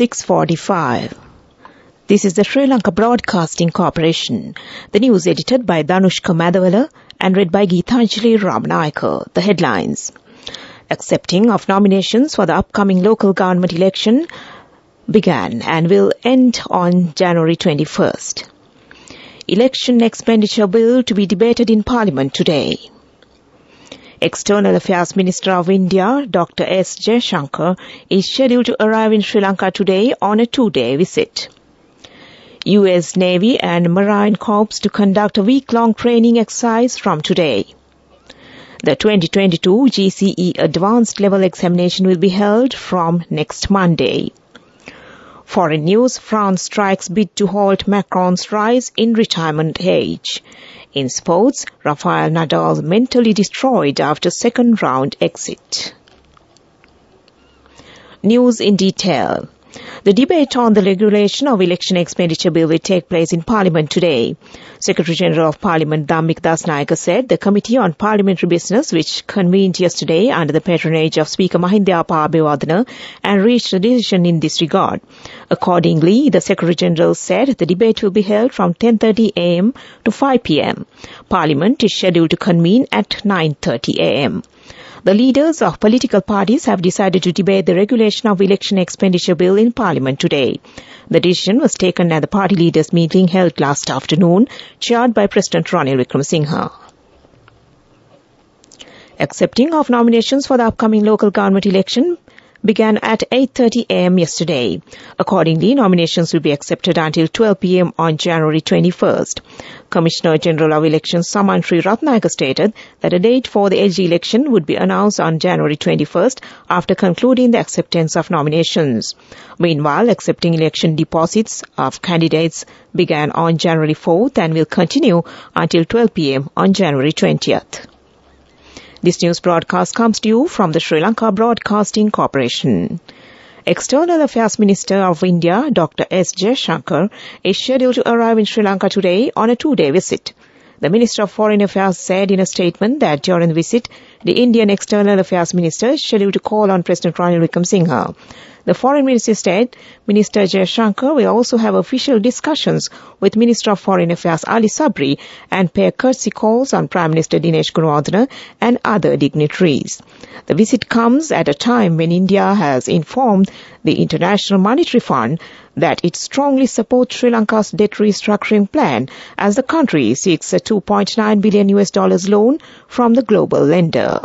6:45. This is the Sri Lanka Broadcasting Corporation. The news edited by Danushka Madhavala and read by Geethanjali Ramanayaka. The headlines. Accepting of nominations for the upcoming local government election began and will end on January 21st. Election expenditure bill to be debated in Parliament today. External Affairs Minister of India, Dr. S. Jaishankar, is scheduled to arrive in Sri Lanka today on a 2-day visit. U.S. Navy and Marine Corps to conduct a week-long training exercise from today. The 2022 GCE Advanced Level Examination will be held from next Monday. Foreign news, France strikes bid to halt Macron's rise in retirement age. In sports, Rafael Nadal mentally destroyed after second round exit. News in detail. The debate on the regulation of election expenditure bill will take place in Parliament today. Secretary-General of Parliament Dhammik Dasnayaka said the Committee on Parliamentary Business, which convened yesterday under the patronage of Speaker Mahinda Abeyewardene, and reached a decision in this regard. Accordingly, the Secretary-General said the debate will be held from 10:30 a.m. to 5 p.m. Parliament is scheduled to convene at 9:30 a.m. The leaders of political parties have decided to debate the regulation of election expenditure bill in Parliament today. The decision was taken at the party leaders' meeting held last afternoon, chaired by President Ranil Wickremesinghe. Accepting of nominations for the upcoming local government election began at 8:30 a.m. yesterday. Accordingly, nominations will be accepted until 12 p.m. on January 21st. Commissioner General of Elections Samantri Ratnayaka stated that a date for the LG election would be announced on January 21st after concluding the acceptance of nominations. Meanwhile, accepting election deposits of candidates began on January 4th and will continue until 12 p.m. on January 20th. This news broadcast comes to you from the Sri Lanka Broadcasting Corporation. External Affairs Minister of India, Dr. S. Jaishankar, is scheduled to arrive in Sri Lanka today on a 2-day visit. The Minister of Foreign Affairs said in a statement that during the visit, the Indian External Affairs Minister is scheduled to call on President Ranil Wickremesinghe. The Foreign Minister said Minister Jaishankar will also have official discussions with Minister of Foreign Affairs Ali Sabri and pay courtesy calls on Prime Minister Dinesh Gunawardena and other dignitaries. The visit comes at a time when India has informed the International Monetary Fund that it strongly supports Sri Lanka's debt restructuring plan as the country seeks a $2.9 billion loan from the global lender.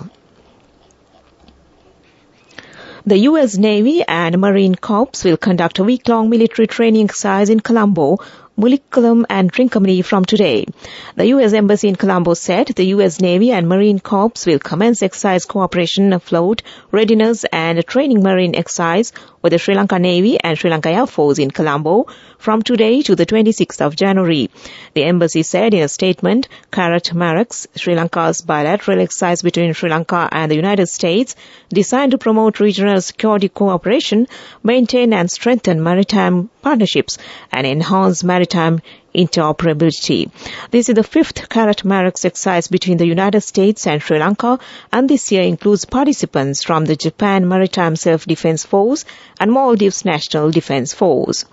The U.S. Navy and Marine Corps will conduct a week-long military training exercise in Colombo, Mulikkalam and Trincomalee from today. The U.S. Embassy in Colombo said the U.S. Navy and Marine Corps will commence exercise cooperation afloat, readiness and a training marine exercise with the Sri Lanka Navy and Sri Lanka Air Force in Colombo from today to the 26th of January. The embassy said in a statement, Karat Maraks, Sri Lanka's bilateral exercise between Sri Lanka and the United States, designed to promote regional security cooperation, maintain and strengthen maritime partnerships, and enhance maritime interoperability. This is the 5th Karat Maraks exercise between the United States and Sri Lanka, and this year includes participants from the Japan Maritime Self-Defense Force and Maldives National Defense Force.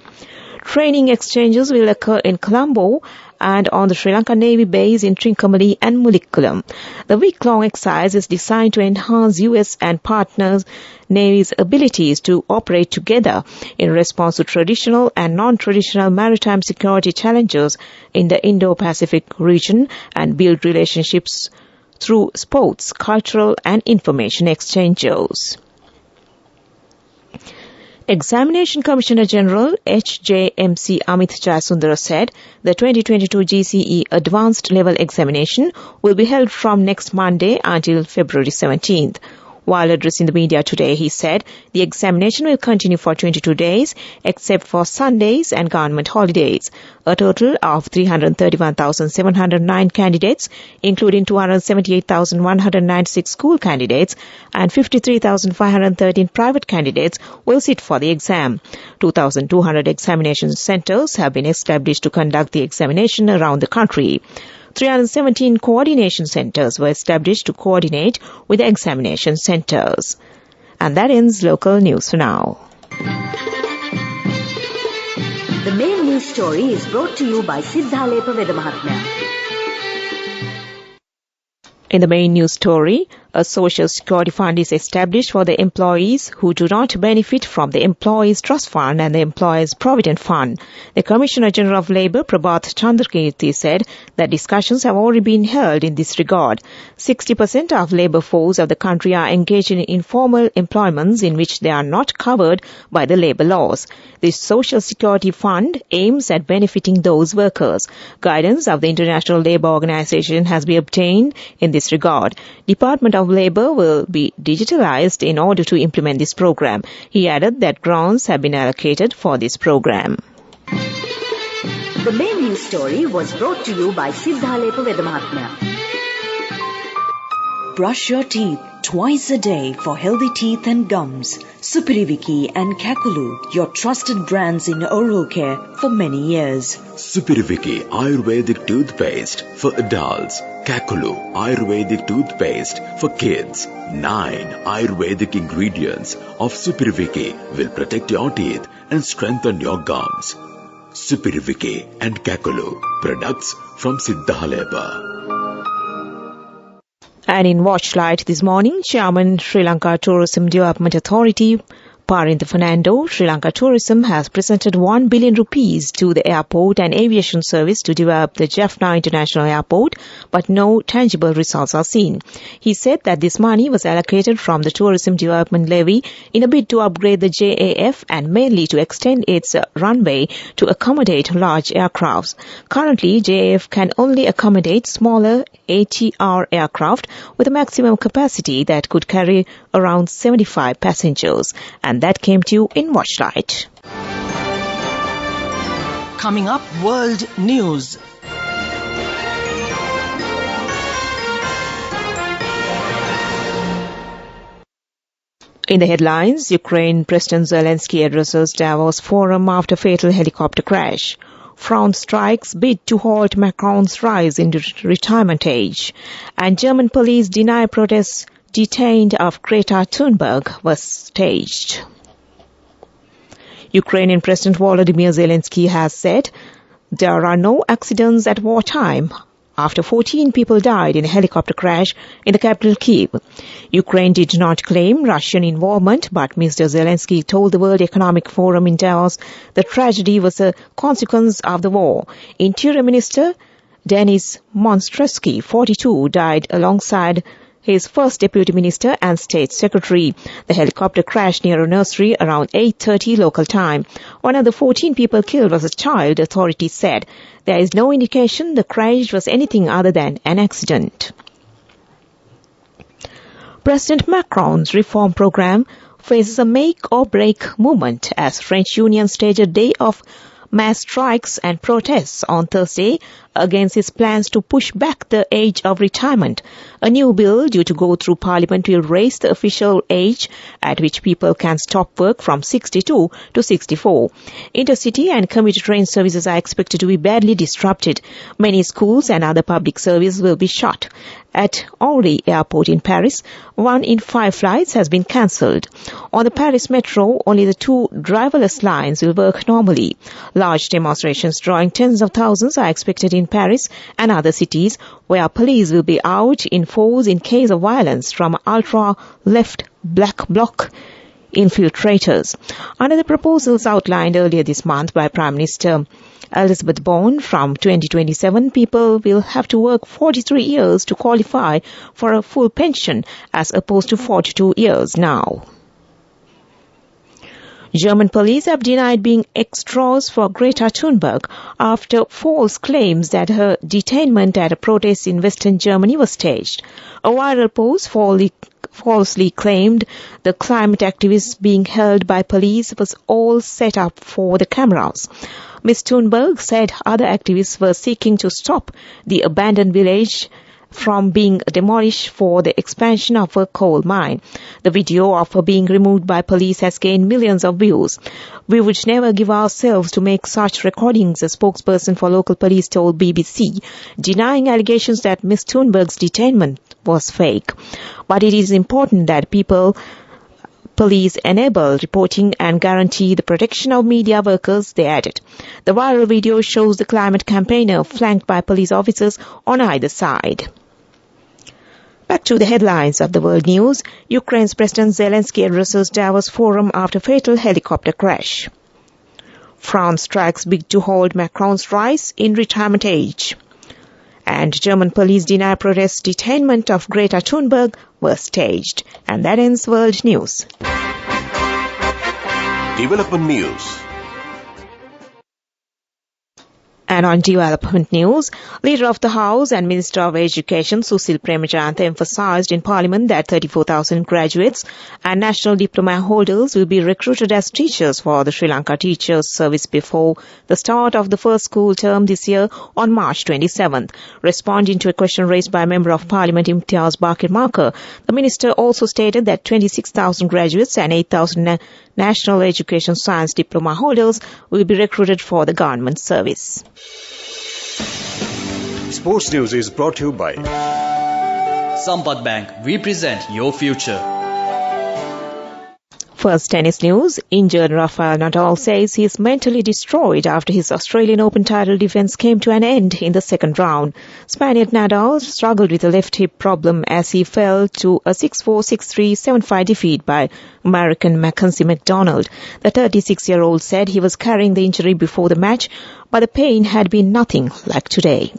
Training exchanges will occur in Colombo and on the Sri Lanka Navy base in Trincomalee and Mulikkalam. The week-long exercise is designed to enhance U.S. and partners' navies' abilities to operate together in response to traditional and non-traditional maritime security challenges in the Indo-Pacific region and build relationships through sports, cultural and information exchanges. Examination Commissioner General HJMC Amit Jayasundara said the 2022 GCE Advanced Level Examination will be held from next Monday until February 17th. While addressing the media today, he said the examination will continue for 22 days, except for Sundays and government holidays. A total of 331,709 candidates, including 278,196 school candidates and 53,513 private candidates, will sit for the exam. 2,200 examination centers have been established to conduct the examination around the country. 317 coordination centers were established to coordinate with the examination centers. And that ends local news for now. The main news story is brought to you by Siddhalepa Vedamahatmya. In the main news story, a social security fund is established for the employees who do not benefit from the Employees Trust Fund and the Employees Provident Fund. The Commissioner General of Labour, Prabhat Chandrakirti, said that discussions have already been held in this regard. 60% of labour force of the country are engaged in informal employments in which they are not covered by the labour laws. This social security fund aims at benefiting those workers. Guidance of the International Labour Organization has been obtained in this regard. Department of Labour will be digitalized in order to implement this program. He added that grants have been allocated for this program. The main news story was brought to you by Siddhalepa Vedamahatmya. Brush your teeth twice a day for healthy teeth and gums. Supiriviki and Kakulu, your trusted brands in oral care for many years. Supiriviki Ayurvedic toothpaste for adults. Kakulu Ayurvedic toothpaste for kids. 9 Ayurvedic ingredients of Supiriviki will protect your teeth and strengthen your gums. Supiriviki and Kakulu, products from Siddhalepa. And in Watchlight this morning, Chairman Sri Lanka Tourism Development Authority, Parinda Fernando, Sri Lanka Tourism has presented 1 billion rupees to the airport and aviation service to develop the Jaffna International Airport, but no tangible results are seen. He said that this money was allocated from the Tourism Development Levy in a bid to upgrade the JAF and mainly to extend its runway to accommodate large aircrafts. Currently, JAF can only accommodate smaller ATR aircraft with a maximum capacity that could carry around 75 passengers. And that came to you in Watchlight. Coming up, World News. In the headlines, Ukraine President Zelensky addresses Davos Forum after fatal helicopter crash. France strikes bid to halt Macron's rise into retirement age. And German police deny protests detained of Greta Thunberg was staged. Ukrainian President Volodymyr Zelensky has said there are no accidents at wartime after 14 people died in a helicopter crash in the capital Kyiv. Ukraine did not claim Russian involvement, but Mr. Zelensky told the World Economic Forum in Davos the tragedy was a consequence of the war. Interior Minister Denis Monstresky, 42, died alongside his first deputy minister and state secretary. The helicopter crashed near a nursery around 8:30 local time. One of the 14 people killed was a child, authorities said. There is no indication the crash was anything other than an accident. President Macron's reform program faces a make-or-break movement as French Union staged a day of mass strikes and protests on Thursday against his plans to push back the age of retirement. A new bill due to go through Parliament will raise the official age at which people can stop work from 62 to 64. Intercity and commuter train services are expected to be badly disrupted. Many schools and other public services will be shut. At Orly Airport in Paris, 1 in 5 flights has been cancelled. On the Paris metro, only the 2 driverless lines will work normally. Large demonstrations drawing tens of thousands are expected in Paris and other cities, where police will be out in force in case of violence from ultra-left black bloc infiltrators. Under the proposals outlined earlier this month by Prime Minister Elizabeth Bourne, from 2027, people will have to work 43 years to qualify for a full pension as opposed to 42 years now. German police have denied being extras for Greta Thunberg after false claims that her detainment at a protest in Western Germany was staged. A viral post falsely claimed the climate activist being held by police was all set up for the cameras. Ms. Thunberg said other activists were seeking to stop the abandoned village from being demolished for the expansion of a coal mine. The video of her being removed by police has gained millions of views. We would never give ourselves to make such recordings, a spokesperson for local police told BBC, denying allegations that Ms. Thunberg's detainment was fake. But it is important that people police enable reporting and guarantee the protection of media workers, they added. The viral video shows the climate campaigner flanked by police officers on either side. Back to the headlines of the world news. Ukraine's President Zelensky addresses Davos Forum after fatal helicopter crash. France strikes big to hold Macron's rise in retirement age. And German police deny protest detainment of Greta Thunberg was staged. And that ends world news. Development news. And on development news, Leader of the House and Minister of Education Susil Premachandra emphasized in Parliament that 34,000 graduates and national diploma holders will be recruited as teachers for the Sri Lanka Teachers Service before the start of the first school term this year on March 27th. Responding to a question raised by Member of Parliament Imtiaz Bakir Marker, the Minister also stated that 26,000 graduates and 8,000 National Education Science Diploma holders will be recruited for the government service. Sports News is brought to you by Sampath Bank. We present your future. First tennis news. Injured Rafael Nadal says he is mentally destroyed after his Australian Open title defence came to an end in the second round. Spaniard Nadal struggled with a left hip problem as he fell to a 6-4, 6-3, 7-5 defeat by American Mackenzie McDonald. The 36-year-old said he was carrying the injury before the match, but the pain had been nothing like today.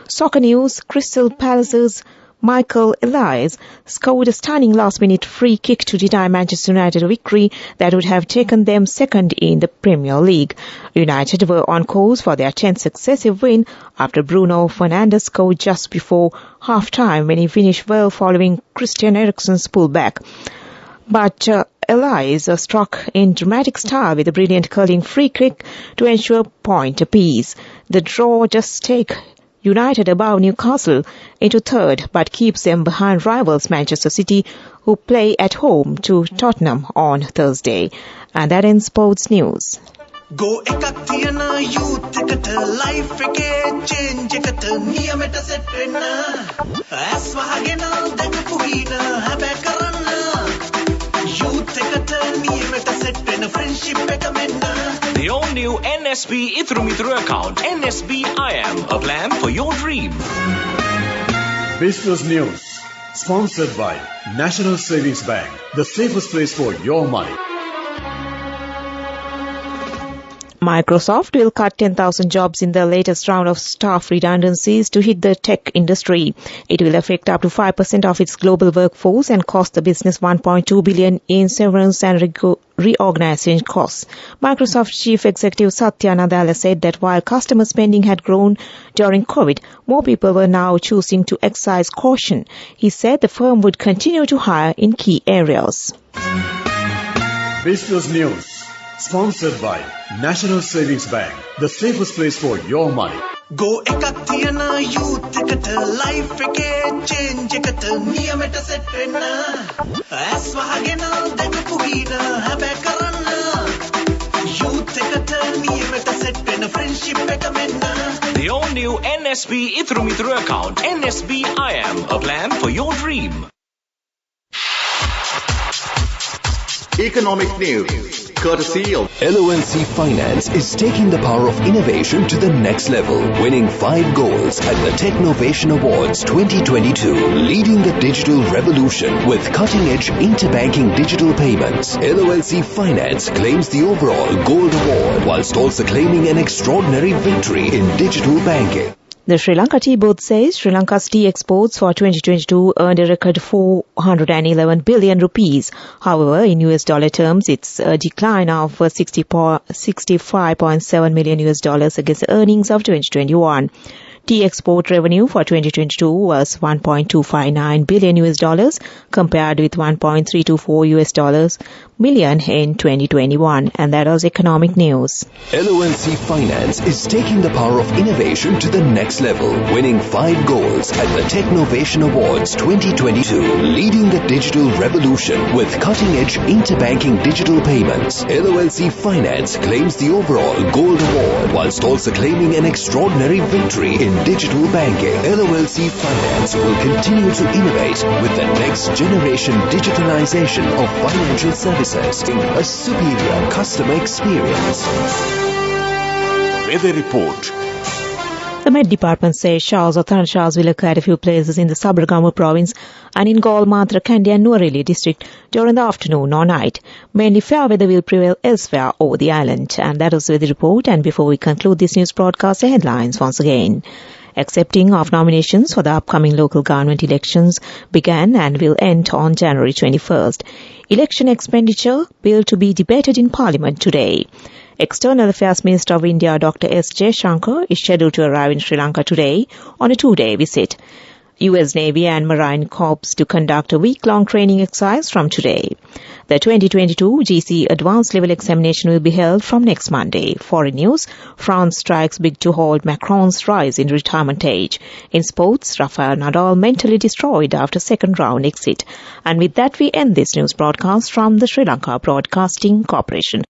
Soccer news. Crystal Palace's Michael Elias scored a stunning last-minute free kick to deny Manchester United a victory that would have taken them second in the Premier League. United were on course for their 10th successive win after Bruno Fernandes scored just before half-time when he finished well following Christian Eriksen's pullback. But Elias struck in dramatic style with a brilliant curling free kick to ensure point apiece. The draw just takes United above Newcastle into third, but keeps them behind rivals Manchester City, who play at home to Tottenham on Thursday. And that ends sports news. Go ekatiyana youth ekata life eke change ekata niyameta set wenna as wahagena dakapu hina habe karanna youth ekata niyameta set wenna friendship eka menna. The all-new NSB Ithru account, NSB IM, a plan for your dream. Business News, sponsored by National Savings Bank, the safest place for your money. Microsoft will cut 10,000 jobs in the latest round of staff redundancies to hit the tech industry. It will affect up to 5% of its global workforce and cost the business $1.2 billion in severance and reorganization costs. Microsoft Chief Executive Satya Nadella said that while customer spending had grown during COVID, more people were now choosing to exercise caution. He said the firm would continue to hire in key areas. Business News, sponsored by National Savings Bank, the safest place for your money. Go ekatiyana youth ekata life eke change ekata niyameta set wenna as wahagena dakapu hina habe karanna youth ekata niyameta set wenna friendship eka menna. The all-new NSB Ithru account, NSB IM, a plan for your dream. Economic news, courtesy of LONC Finance is taking the power of innovation to the next level, winning 5 golds at the Technovation Awards 2022, leading the digital revolution with cutting-edge interbanking digital payments. LONC Finance claims the overall gold award, whilst also claiming an extraordinary victory in digital banking. The Sri Lanka Tea Board says Sri Lanka's tea exports for 2022 earned a record 411 billion rupees. However, in US dollar terms, it's a decline of $65.7 million against the earnings of 2021. Tea export revenue for 2022 was $1.259 billion compared with $1.324 million in 2021. And that was economic news. LONC Finance is taking the power of innovation to the next level, winning 5 golds at the Technovation Awards 2022, leading the digital revolution with cutting-edge interbanking digital payments. LONC Finance claims the overall gold award, whilst also claiming an extraordinary victory in digital banking. LOLC Finance will continue to innovate with the next generation digitalization of financial services in a superior customer experience. Weather report. The Met Department says showers or thundershowers will occur at a few places in the Sabaragamu province and in Gaul, Madra, Kandy and Nuwareli district during the afternoon or night. Mainly fair weather will prevail elsewhere over the island. And that was the report. And before we conclude this news broadcast, the headlines once again. Accepting of nominations for the upcoming local government elections began and will end on January 21st. Election expenditure bill to be debated in Parliament today. External Affairs Minister of India Dr. S. Jaishankar is scheduled to arrive in Sri Lanka today on a 2-day visit. US Navy and Marine Corps to conduct a week-long training exercise from today. The 2022 GC Advanced Level Examination will be held from next Monday. Foreign news, France strikes bid to halt Macron's rise in retirement age. In sports, Rafael Nadal mentally destroyed after second round exit. And with that we end this news broadcast from the Sri Lanka Broadcasting Corporation.